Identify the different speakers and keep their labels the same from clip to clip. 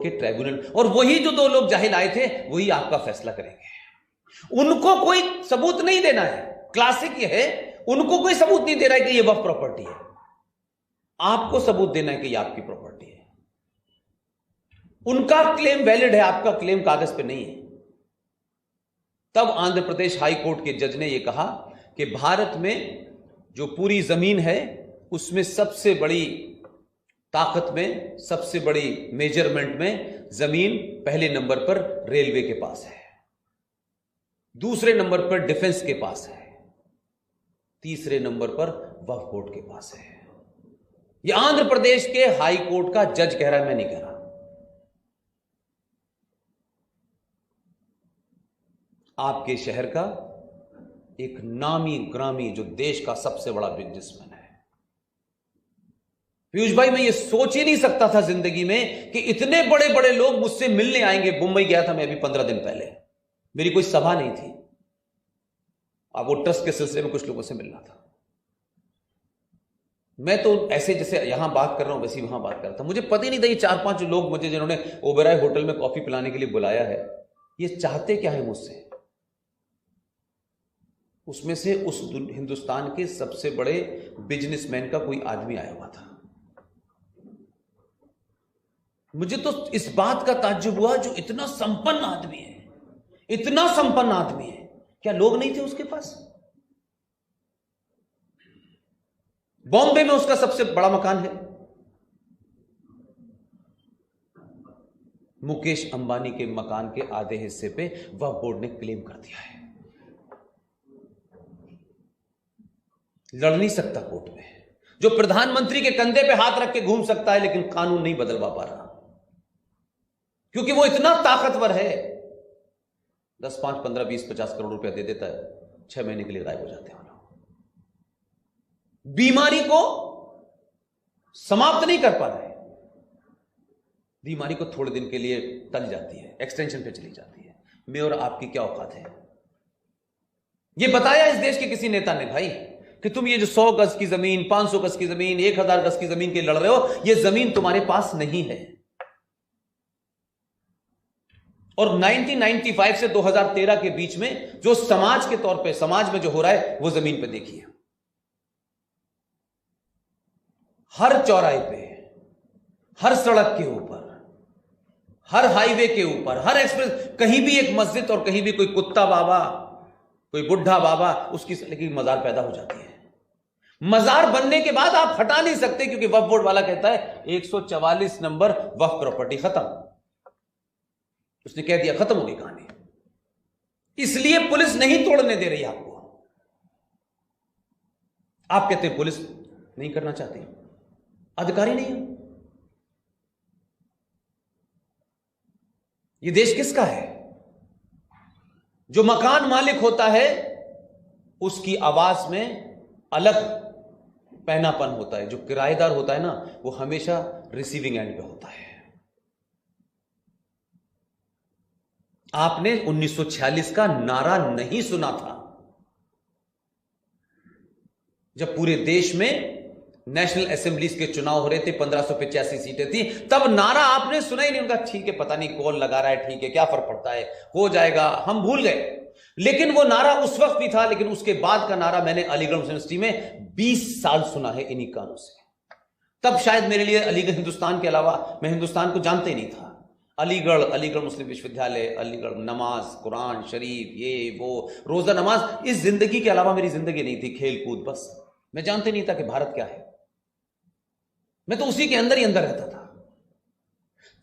Speaker 1: के ट्राइब्यूनल, और वही जो 2 लोग जाहिल आए थे वही आपका फैसला करेंगे। उनको कोई सबूत नहीं देना है। क्लासिक ये है, उनको कोई सबूत नहीं दे रहा है कि ये वक्फ प्रॉपर्टी है, आपको सबूत देना है कि ये आपकी प्रॉपर्टी है। उनका क्लेम वैलिड है, आपका क्लेम कागज पे नहीं है। तब आंध्र प्रदेश हाई कोर्ट के जज ने यह कहा कि भारत में जो पूरी जमीन है उसमें सबसे बड़ी ताकत में, सबसे बड़ी मेजरमेंट में जमीन पहले नंबर पर रेलवे के पास है, दूसरे नंबर पर डिफेंस के पास है, तीसरे नंबर पर वक्फ बोर्ड के पास है। यह आंध्र प्रदेश के हाई कोर्ट का जज कह रहा है, मैं नहीं कह रहा। आपके शहर का एक नामी ग्रामी जो देश का सबसे बड़ा बिजनेसमैन है। पीयूष भाई, मैं ये सोच ही नहीं सकता था जिंदगी में कि इतने बड़े बड़े लोग मुझसे मिलने आएंगे। मुंबई गया था मैं अभी 15 दिन पहले, मेरी कोई सभा नहीं थी, अब वो ट्रस्ट के सिलसिले में कुछ लोगों से मिलना था। मैं तो ऐसे जैसे यहां बात कर रहा हूं वैसे वहां बात कर रहा था। मुझे पता ही नहीं था ये 4-5 लोग मुझे जिन्होंने ओबेरॉय होटल में कॉफी पिलाने के लिए बुलाया है, ये चाहते क्या है मुझसे। उसमें से उस हिंदुस्तान के सबसे बड़े बिजनेसमैन का कोई आदमी आया हुआ था। मुझे तो इस बात का ताज्जुब हुआ, जो इतना संपन्न आदमी है, इतना संपन्न आदमी है, क्या लोग नहीं थे उसके पास। बॉम्बे में उसका सबसे बड़ा मकान है, मुकेश अंबानी के मकान के आधे हिस्से पे वक्फ बोर्ड ने क्लेम कर दिया है। लड़ नहीं सकता कोर्ट में, जो प्रधानमंत्री के कंधे पे हाथ रख के घूम सकता है लेकिन कानून नहीं बदलवा पा रहा, क्योंकि वो इतना ताकतवर है। 10, 5, 15, 20, 50 करोड़ रुपया दे देता है, 6 महीने के लिए गायब हो जाते हैं। बीमारी को समाप्त नहीं कर पा रहे, बीमारी को थोड़े दिन के लिए टल जाती है, एक्सटेंशन पे चली जाती है। मैं और आपकी क्या औकात है। यह बताया इस देश के किसी नेता ने भाई कि तुम ये जो 100 गज की जमीन, 500 गज की जमीन, 1000 गज की जमीन के लड़ रहे हो, ये जमीन तुम्हारे पास नहीं है। और 1995 से 2013 के बीच में जो समाज के तौर पे, समाज में जो हो रहा है वो जमीन पे देखिए। हर चौराहे पे, हर सड़क के ऊपर, हर हाईवे के ऊपर, हर एक्सप्रेस, कहीं भी एक मस्जिद और कहीं भी कोई कुत्ता बाबा, कोई बुढ़ा बाबा, उसकी लेकिन मजार पैदा हो जाती है। मजार बनने के बाद आप हटा नहीं सकते, क्योंकि वक्फ बोर्ड वाला कहता है 144 नंबर वक्फ प्रॉपर्टी खत्म। उसने कह दिया, खत्म हो गई कहानी। इसलिए पुलिस नहीं तोड़ने दे रही आपको। आप कहते हैं पुलिस नहीं करना चाहती, अधिकारी नहीं है। यह देश किसका है? जो मकान मालिक होता है उसकी आवाज में अलग पहनापन होता है, जो किराएदार होता है ना, वो हमेशा रिसीविंग एंड पे होता है। आपने 1946 का नारा नहीं सुना था, जब पूरे देश में नेशनल असेंबलीज के चुनाव हो रहे थे, 1585 सीटें थी, तब नारा आपने सुना ही नहीं उनका। ठीक है, पता नहीं कौन लगा रहा है, ठीक है, क्या फर्क पड़ता है, हो जाएगा, हम भूल गए। लेकिन वो नारा उस वक्त भी था, लेकिन उसके बाद का नारा मैंने अलीगढ़ यूनिवर्सिटी में 20 साल सुना है इन्हीं कानों से। तब शायद मेरे लिए अलीगढ़ हिंदुस्तान के अलावा मैं हिंदुस्तान को जानते ही नहीं था। अलीगढ़ मुस्लिम विश्वविद्यालय, अलीगढ़, नमाज, कुरान शरीफ, ये वो, रोजा नमाज, इस जिंदगी के अलावा मेरी जिंदगी नहीं थी। खेल कूद, बस मैं जानते नहीं था कि भारत क्या है। मैं तो उसी के अंदर ही अंदर रहता था।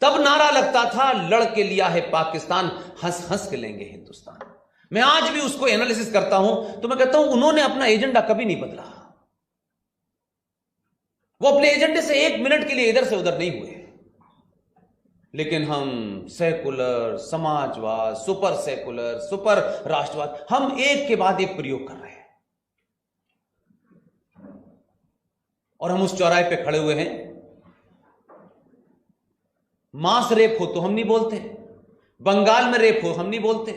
Speaker 1: तब नारा लगता था, लड़ के लिया है पाकिस्तान, हंस हंस के लेंगे हिंदुस्तान। मैं आज भी उसको एनालिसिस करता हूं तो मैं कहता हूं उन्होंने अपना एजेंडा कभी नहीं बदला। वो अपने एजेंडे से 1 मिनट के लिए इधर से उधर नहीं हुए। लेकिन हम सेकुलर, समाजवाद, सुपर सेकुलर, सुपर राष्ट्रवाद, हम एक के बाद एक प्रयोग कर रहे हैं। और हम उस चौराहे पे खड़े हुए हैं। मांस रेप हो तो हम नहीं बोलते, बंगाल में रेप हो हम नहीं बोलते,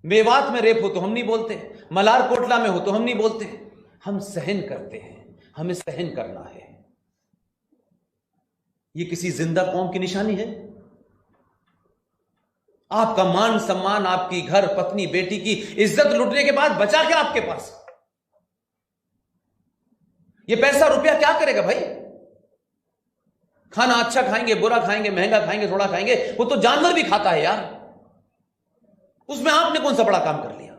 Speaker 1: मेवात में रेप हो तो हम नहीं बोलते, मलारकोटला में हो तो हम नहीं बोलते। हम सहन करते हैं, हमें सहन करना है। यह किसी जिंदा कौम की निशानी है? आपका मान सम्मान, आपकी घर, पत्नी, बेटी की इज्जत लूटने के बाद बचा क्या आपके पास? ये पैसा रुपया क्या करेगा भाई? खाना अच्छा खाएंगे, बुरा खाएंगे, महंगा खाएंगे, थोड़ा खाएंगे, वो तो जानवर भी खाता है यार। उसमें आपने कौन सा बड़ा काम कर लिया?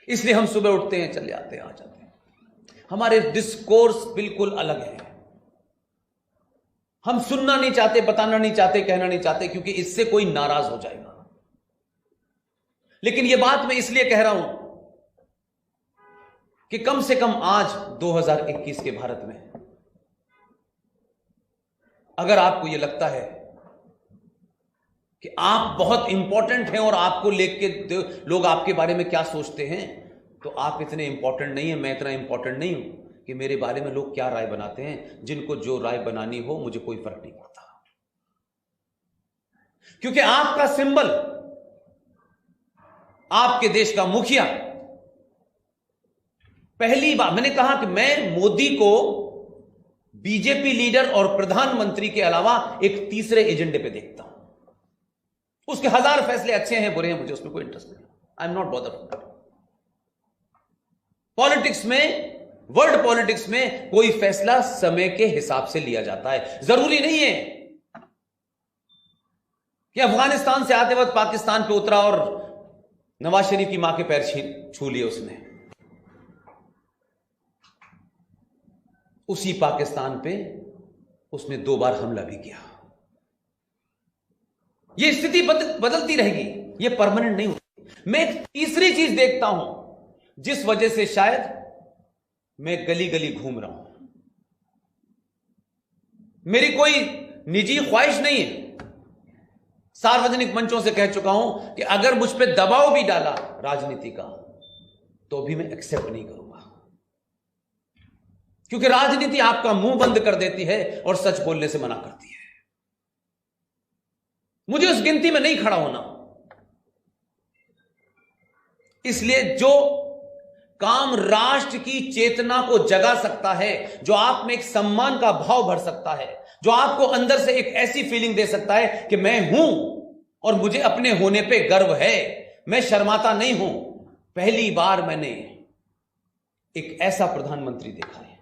Speaker 1: इसलिए हम सुबह उठते हैं, चले आते हैं, आ जाते हैं। हमारे डिस्कोर्स बिल्कुल अलग है। हम सुनना नहीं चाहते, बताना नहीं चाहते, कहना नहीं चाहते, क्योंकि इससे कोई नाराज हो जाएगा। लेकिन यह बात मैं इसलिए कह रहा हूं कि कम से कम आज 2021 के भारत में अगर आपको यह लगता है कि आप बहुत इंपॉर्टेंट हैं और आपको लेके लोग आपके बारे में क्या सोचते हैं, तो आप इतने इंपॉर्टेंट नहीं है, मैं इतना इंपॉर्टेंट नहीं हूं कि मेरे बारे में लोग क्या राय बनाते हैं। जिनको जो राय बनानी हो, मुझे कोई फर्क नहीं पड़ता, क्योंकि आपका सिंबल, आपके देश का मुखिया, पहली बार मैंने कहा कि मैं मोदी को बीजेपी लीडर और प्रधानमंत्री के अलावा एक तीसरे एजेंडे पे देखता हूं। उसके 1000 फैसले अच्छे हैं, बुरे हैं, मुझे उसमें कोई इंटरेस्ट नहीं। I am not bothered. Politics में, वर्ल्ड पॉलिटिक्स में कोई फैसला समय के हिसाब से लिया जाता है। जरूरी नहीं है कि अफगानिस्तान से आते वक्त पाकिस्तान पे उतरा और नवाज शरीफ की मां के पैर छू लिए उसने। उसी पाकिस्तान पे उसने 2 बार हमला भी किया। यह स्थिति बदलती रहेगी, यह परमानेंट नहीं होती। मैं एक तीसरी चीज देखता हूं जिस वजह से शायद मैं गली गली घूम रहा हूं। मेरी कोई निजी ख्वाहिश नहीं है, सार्वजनिक मंचों से कह चुका हूं कि अगर मुझ पे दबाव भी डाला राजनीति का, तो भी मैं एक्सेप्ट नहीं करूंगा, क्योंकि राजनीति आपका मुंह बंद कर देती है और सच बोलने से मना करती है। मुझे उस गिनती में नहीं खड़ा होना। इसलिए जो काम राष्ट्र की चेतना को जगा सकता है, जो आप में एक सम्मान का भाव भर सकता है, जो आपको अंदर से एक ऐसी फीलिंग दे सकता है कि मैं हूं और मुझे अपने होने पे गर्व है, मैं शर्माता नहीं हूं। पहली बार मैंने एक ऐसा प्रधानमंत्री देखा है,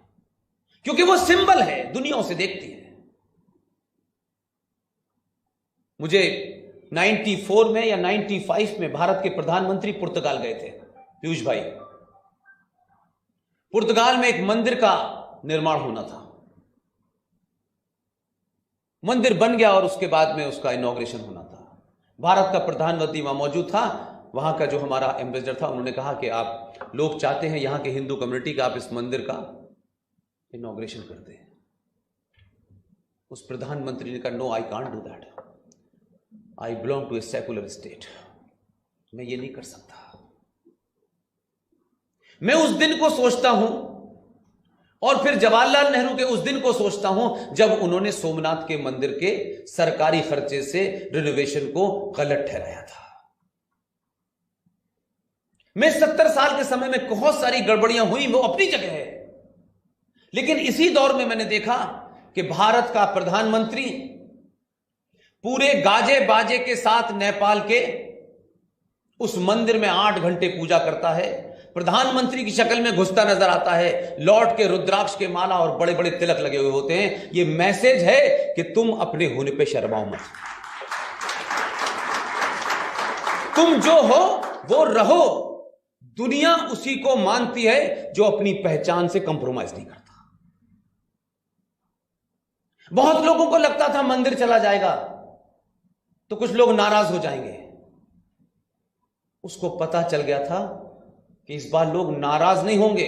Speaker 1: क्योंकि वो सिंबल है, दुनिया उसे देखती है। मुझे 94 में या 95 में भारत के प्रधानमंत्री पुर्तगाल गए थे, पीयूष भाई। पुर्तगाल में एक मंदिर का निर्माण होना था। मंदिर बन गया और उसके बाद में उसका इनॉग्रेशन होना था। भारत का प्रधानमंत्री वहां मौजूद था। वहां का जो हमारा एम्बेसडर था, उन्होंने कहा कि आप लोग चाहते हैं यहां के हिंदू कम्युनिटी का, आप इस मंदिर का इनॉग्रेशन करते हैं। उस प्रधानमंत्री ने कहा, no I can't do that, I belong to a secular state, मैं ये नहीं कर सकता। मैं उस दिन को सोचता हूं और फिर जवाहरलाल नेहरू के उस दिन को सोचता हूं जब उन्होंने सोमनाथ के मंदिर के सरकारी खर्चे से रिनोवेशन को गलत ठहराया था। मैं 70 साल के समय में बहुत सारी गड़बड़ियां हुई, वो अपनी जगह है, लेकिन इसी दौर में मैंने देखा कि भारत का प्रधानमंत्री पूरे गाजे बाजे के साथ नेपाल के उस मंदिर में 8 घंटे पूजा करता है। प्रधानमंत्री की शक्ल में घुसता नजर आता है, लौट के रुद्राक्ष के माला और बड़े बड़े तिलक लगे हुए होते हैं। यह मैसेज है कि तुम अपने होने पे शर्माओ मत, तुम जो हो वो रहो। दुनिया उसी को मानती है जो अपनी पहचान से कंप्रोमाइज नहीं करता। बहुत लोगों को लगता था मंदिर चला जाएगा तो कुछ लोग नाराज हो जाएंगे। उसको पता चल गया था कि इस बार लोग नाराज नहीं होंगे,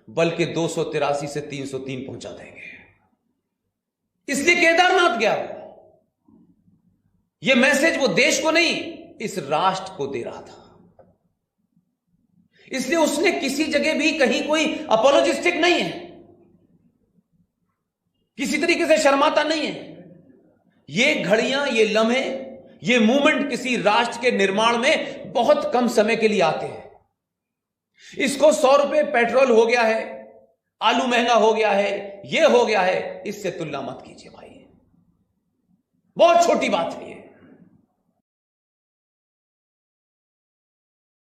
Speaker 1: बल्कि 283 से 303 पहुंचा देंगे। इसलिए केदारनाथ गया। यह मैसेज वो देश को नहीं, इस राष्ट्र को दे रहा था। इसलिए उसने किसी जगह भी कहीं कोई अपोलोजिस्टिक नहीं है, किसी तरीके से शर्माता नहीं है। ये घड़ियां, ये लम्हे, ये मूवमेंट किसी राष्ट्र के निर्माण में बहुत कम समय के लिए आते हैं। इसको 100 रुपए पेट्रोल हो गया है, आलू महंगा हो गया है, ये हो गया है, इससे तुलना मत कीजिए भाई। बहुत छोटी बात है।